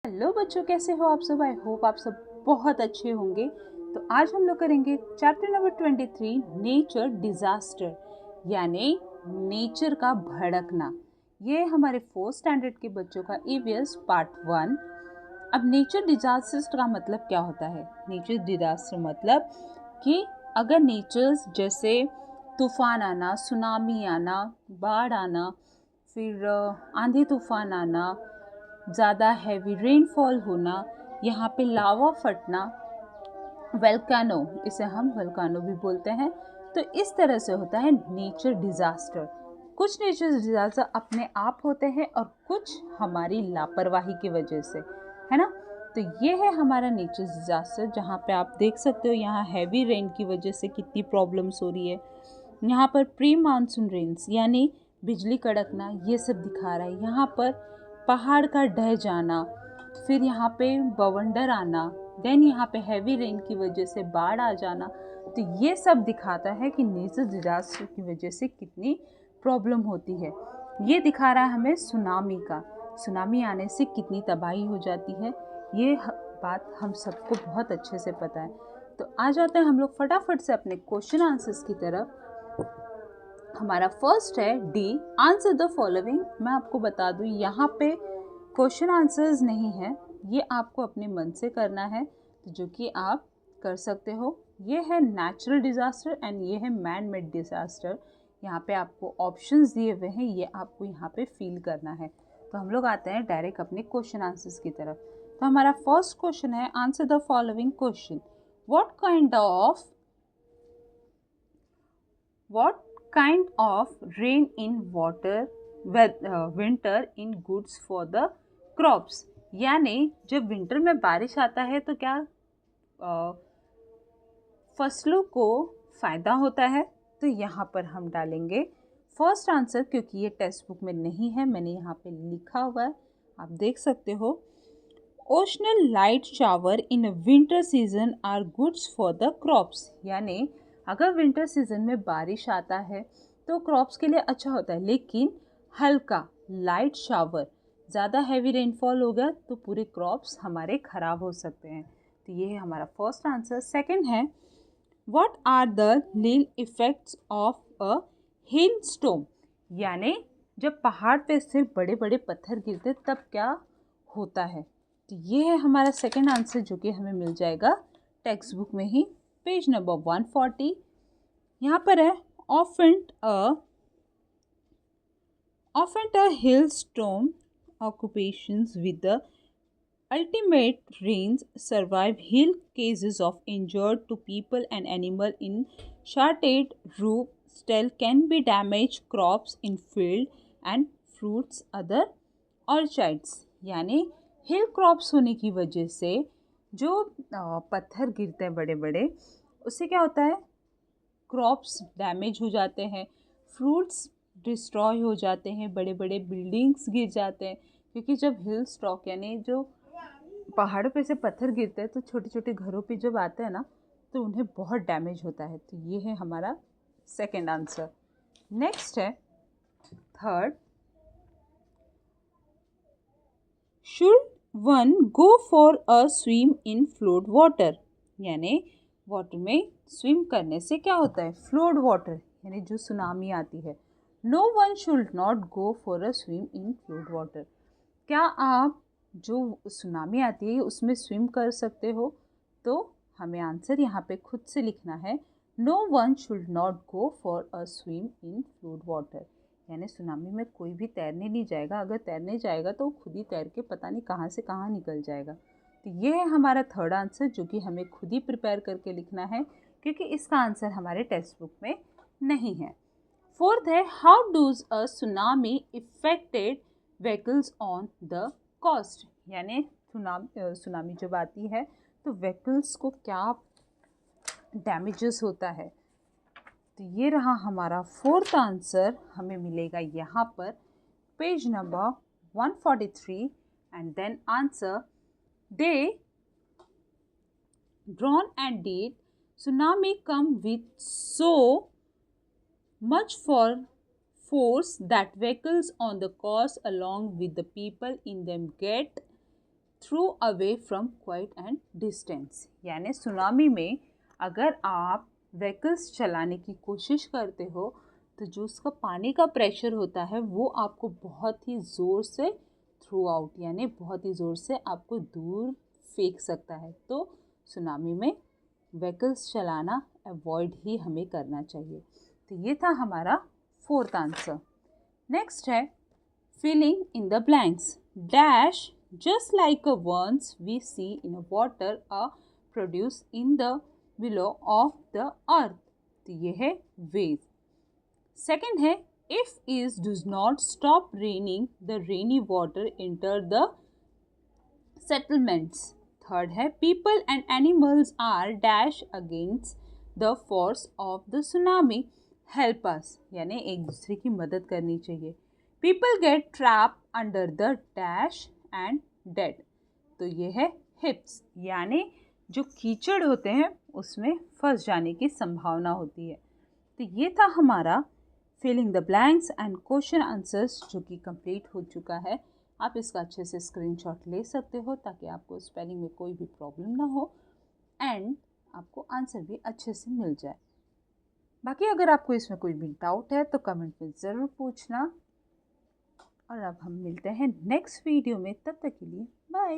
Hello बच्चों, कैसे हो आप सब। आई होप आप सब बहुत अच्छे होंगे। तो आज हम लोग करेंगे चैप्टर नंबर 23 नेचर डिजास्टर, यानी नेचर का भड़कना। ये हमारे 4th स्टैंडर्ड के बच्चों का ईवीएस पार्ट 1। अब नेचर डिजास्टर का मतलब क्या होता है? नेचर डिजास्टर मतलब कि अगर नेचर्स जैसे तूफान आना, सुनामी आना, बाढ़ आना, फिर आंधी तूफान आना, ज़्यादा हैवी रेनफॉल होना, यहाँ पे लावा फटना, वोल्केनो, इसे हम वोल्केनो भी बोलते हैं। तो इस तरह से होता है नेचर डिजास्टर। कुछ नेचर डिजास्टर अपने आप होते हैं और कुछ हमारी लापरवाही की वजह से, है ना। तो ये है हमारा नेचर डिजास्टर, जहाँ पे आप देख सकते हो यहाँ हैवी रेन की वजह से कितनी प्रॉब्लम्स हो रही है। यहाँ पर प्री मानसून रेन्स यानी बिजली कड़कना, ये सब दिखा रहा है। यहाँ पर पहाड़ का ढह जाना, फिर यहाँ पे बवंडर आना, देन यहाँ पे हैवी रेन की वजह से बाढ़ आ जाना। तो ये सब दिखाता है कि नेचर डिजास्टर की वजह से कितनी प्रॉब्लम होती है। ये दिखा रहा है हमें सुनामी का, सुनामी आने से कितनी तबाही हो जाती है। ये बात हम सबको बहुत अच्छे से पता है। तो आ जाते हैं हम लोग फटाफट से अपने क्वेश्चन आंसर्स की तरफ। हमारा फर्स्ट है डी, आंसर द फॉलोइंग। मैं आपको बता दूं, यहाँ पे क्वेश्चन आंसर्स नहीं है, ये आपको अपने मन से करना है, तो जो कि आप कर सकते हो। ये है नेचुरल डिजास्टर एंड ये है मैन मेड डिजास्टर। यहाँ पे आपको ऑप्शंस दिए हुए हैं, ये आपको यहाँ पे फील करना है। तो हम लोग आते हैं डायरेक्ट अपने क्वेश्चन आंसर्स की तरफ। तो हमारा फर्स्ट क्वेश्चन है, answer the following question. What kind of rain in winter in goods for the crops? यानी जब विंटर में बारिश आता है तो क्या फसलों को फ़ायदा होता है? तो यहाँ पर हम डालेंगे फर्स्ट आंसर, क्योंकि ये टेक्स्ट बुक में नहीं है, मैंने यहाँ पे लिखा हुआ है, आप देख सकते हो। Occasional light shower in winter season are goods for the crops, यानी अगर विंटर सीजन में बारिश आता है तो क्रॉप्स के लिए अच्छा होता है, लेकिन हल्का लाइट शावर, ज़्यादा हैवी रेनफॉल हो गया तो पूरे क्रॉप्स हमारे ख़राब हो सकते हैं। तो ये है हमारा फर्स्ट आंसर। सेकंड है, व्हाट आर द लिल effects of a hill storm, यानी जब पहाड़ पे से बड़े बड़े पत्थर गिरते तब क्या होता है। तो ये है हमारा सेकंड आंसर, जो कि हमें मिल जाएगा टेक्स्ट बुक में ही, पेज नंबर 140। यहाँ पर है, often a hailstorm occupations with the ultimate rains survive hill cases of injured to people and animal in shattered roof still can be damaged crops in field and fruits other orchards, यानी हिल crops होने की वजह से जो पत्थर गिरते हैं बड़े बड़े, उससे क्या होता है, क्रॉप्स डैमेज हो जाते हैं, फ्रूट्स डिस्ट्रॉय हो जाते हैं, बड़े बड़े बिल्डिंग्स गिर जाते हैं। क्योंकि जब हिल स्टॉक यानी जो पहाड़ों पे से पत्थर गिरते हैं तो छोटे छोटे घरों पे जब आते हैं ना, तो उन्हें बहुत डैमेज होता है। तो ये है हमारा सेकंड आंसर। नेक्स्ट है third, should one go for a swim in flood water, यानी वाटर में स्विम करने से क्या होता है, फ्लोड वाटर यानी जो सुनामी आती है। No one should not go for a swim in flood water, क्या आप जो सुनामी आती है उसमें स्विम कर सकते हो? तो हमें आंसर यहाँ पे खुद से लिखना है, no one should not go for a swim in flood water, यानी सुनामी में कोई भी तैरने नहीं जाएगा, अगर तैरने जाएगा तो खुद ही तैर के पता नहीं कहाँ से कहाँ निकल जाएगा। तो ये है हमारा थर्ड आंसर, जो कि हमें खुद ही प्रिपेयर करके लिखना है, क्योंकि इसका आंसर हमारे टेक्स्ट बुक में नहीं है। फोर्थ है, how does a tsunami affected vehicles on the coast, यानी सुनामी जब आती है तो व्हीकल्स को क्या डैमेजेस होता है। तो ये रहा हमारा फोर्थ आंसर, हमें मिलेगा यहाँ पर page number 143 and then answer दे drawn and did tsunami come with so much for force that vehicles on the course along with the people in them get through away from quiet and distance, यानी tsunami में अगर आप vehicles चलाने की कोशिश करते हो तो जो उसका पानी का प्रेशर होता है वो आपको बहुत ही ज़ोर से थ्रू आउट यानी बहुत ही ज़ोर से आपको दूर फेंक सकता है। तो सुनामी में व्हीकल्स चलाना अवॉइड ही हमें करना चाहिए। तो ये था हमारा फोर्थ आंसर। नेक्स्ट है filling in the blanks. Dash just like a worms we see in a water are produced in the below of the earth। तो ये है waves। सेकेंड है if is does not stop raining the rainy water enter the settlements। Third है people and animals are dash against the force of the tsunami help us, यानी एक दूसरे की मदद करनी चाहिए। people get trapped under the dash and dead. तो ये है हिप्स, यानी जो कीचड़ होते हैं उसमें फंस जाने की संभावना होती है। तो ये था हमारा filling the blanks and question answers जो कि कंप्लीट हो चुका है। आप इसका अच्छे से स्क्रीनशॉट ले सकते हो ताकि आपको स्पेलिंग में कोई भी प्रॉब्लम ना हो एंड आपको आंसर भी अच्छे से मिल जाए। बाकी अगर आपको इसमें कोई भी डाउट है तो कमेंट में ज़रूर पूछना। और अब हम मिलते हैं नेक्स्ट वीडियो में, तब तक के लिए बाय।